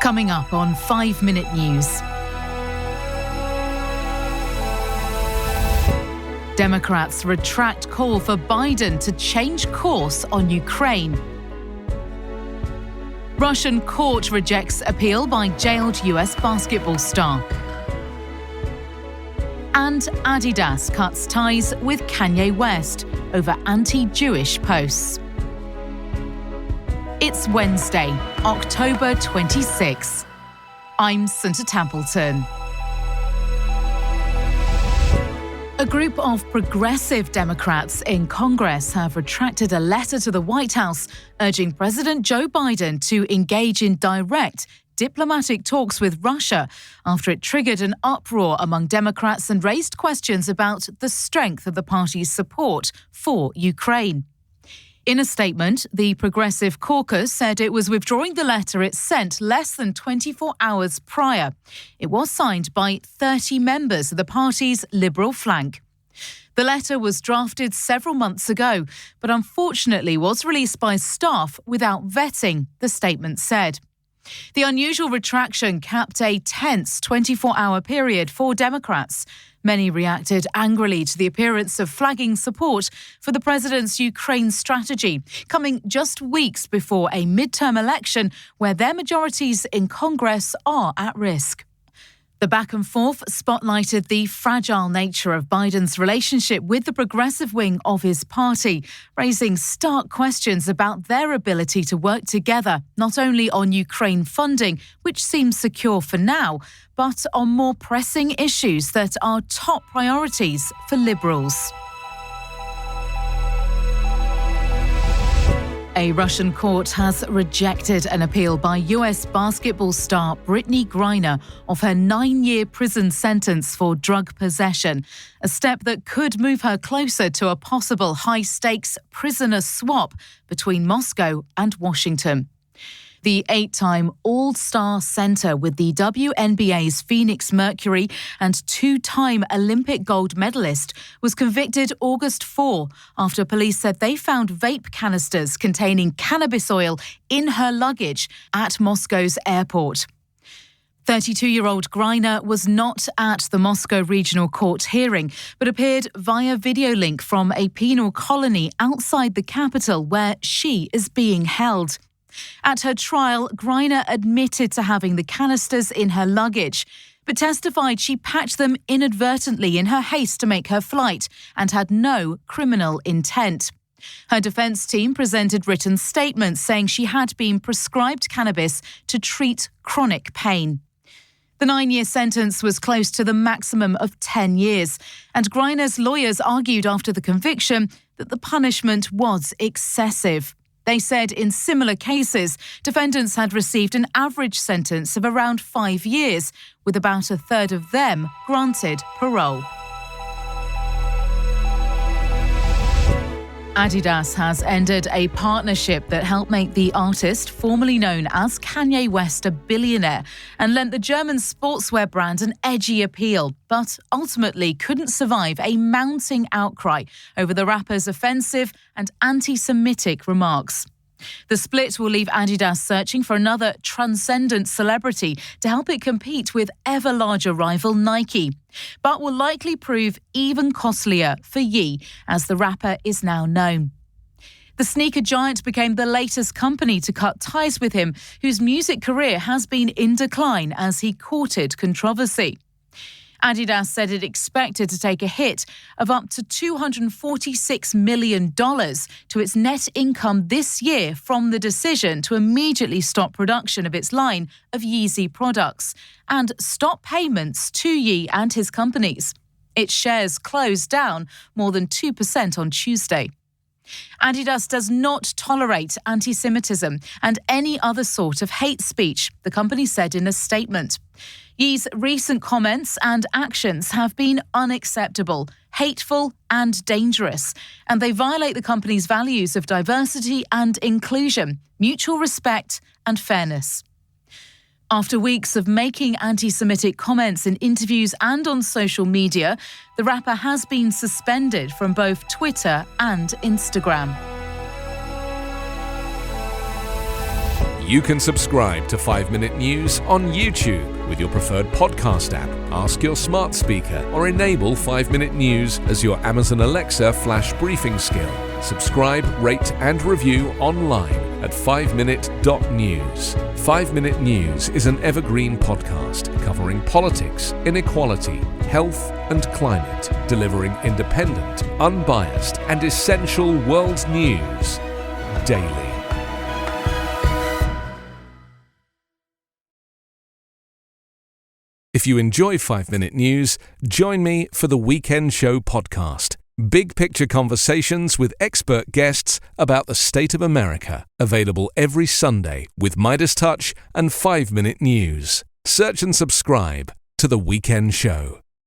Coming up on 5 Minute News. Democrats retract call for Biden to change course on Ukraine. Russian court rejects appeal by jailed US basketball star. And Adidas cuts ties with Kanye West over anti-Jewish posts. It's Wednesday, October 26. I'm Santa Templeton. A group of progressive Democrats in Congress have retracted a letter to the White House urging President Joe Biden to engage in direct diplomatic talks with Russia after it triggered an uproar among Democrats and raised questions about the strength of the party's support for Ukraine. In a statement, the Progressive Caucus said it was withdrawing the letter it sent less than 24 hours prior. It was signed by 30 members of the party's Liberal flank. The letter was drafted several months ago, but unfortunately was released by staff without vetting, the statement said. The unusual retraction capped a tense 24-hour period for Democrats. Many reacted angrily to the appearance of flagging support for the president's Ukraine strategy, coming just weeks before a midterm election where their majorities in Congress are at risk. The back and forth spotlighted the fragile nature of Biden's relationship with the progressive wing of his party, raising stark questions about their ability to work together, not only on Ukraine funding, which seems secure for now, but on more pressing issues that are top priorities for Liberals. A Russian court has rejected an appeal by US basketball star Brittany Griner of her 9-year prison sentence for drug possession, a step that could move her closer to a possible high-stakes prisoner swap between Moscow and Washington. The 8-time All-Star center with the WNBA's Phoenix Mercury and 2-time Olympic gold medalist was convicted August 4 after police said they found vape canisters containing cannabis oil in her luggage at Moscow's airport. 32-year-old Griner was not at the Moscow Regional Court hearing, but appeared via video link from a penal colony outside the capital where she is being held. At her trial, Griner admitted to having the canisters in her luggage, but testified she packed them inadvertently in her haste to make her flight and had no criminal intent. Her defense team presented written statements saying she had been prescribed cannabis to treat chronic pain. The 9-year sentence was close to the maximum of 10 years, and Griner's lawyers argued after the conviction that the punishment was excessive. They said in similar cases, defendants had received an average sentence of around 5 years, with about a third of them granted parole. Adidas has ended a partnership that helped make the artist formerly known as Kanye West a billionaire and lent the German sportswear brand an edgy appeal, but ultimately couldn't survive a mounting outcry over the rapper's offensive and anti-Semitic remarks. The split will leave Adidas searching for another transcendent celebrity to help it compete with ever larger rival Nike, but will likely prove even costlier for Ye, as the rapper is now known. The sneaker giant became the latest company to cut ties with him, whose music career has been in decline as he courted controversy. Adidas said it expected to take a hit of up to $246 million to its net income this year from the decision to immediately stop production of its line of Yeezy products and stop payments to Ye and his companies. Its shares closed down more than 2% on Tuesday. Adidas does not tolerate anti-Semitism and any other sort of hate speech, the company said in a statement. Ye's recent comments and actions have been unacceptable, hateful and dangerous, and they violate the company's values of diversity and inclusion, mutual respect and fairness. After weeks of making anti-Semitic comments in interviews and on social media, the rapper has been suspended from both Twitter and Instagram. You can subscribe to 5 Minute News on YouTube with your preferred podcast app. Ask your smart speaker or enable 5 Minute News as your Amazon Alexa flash briefing skill. Subscribe, rate and review online at 5minute.news. 5 Minute News is an Evergreen podcast covering politics, inequality, health and climate, delivering independent, unbiased and essential world news daily. If you enjoy 5 Minute News, join me for the Weekend Show podcast. Big picture conversations with expert guests about the state of America. Available every Sunday with Midas Touch and 5 Minute News. Search and subscribe to the Weekend Show.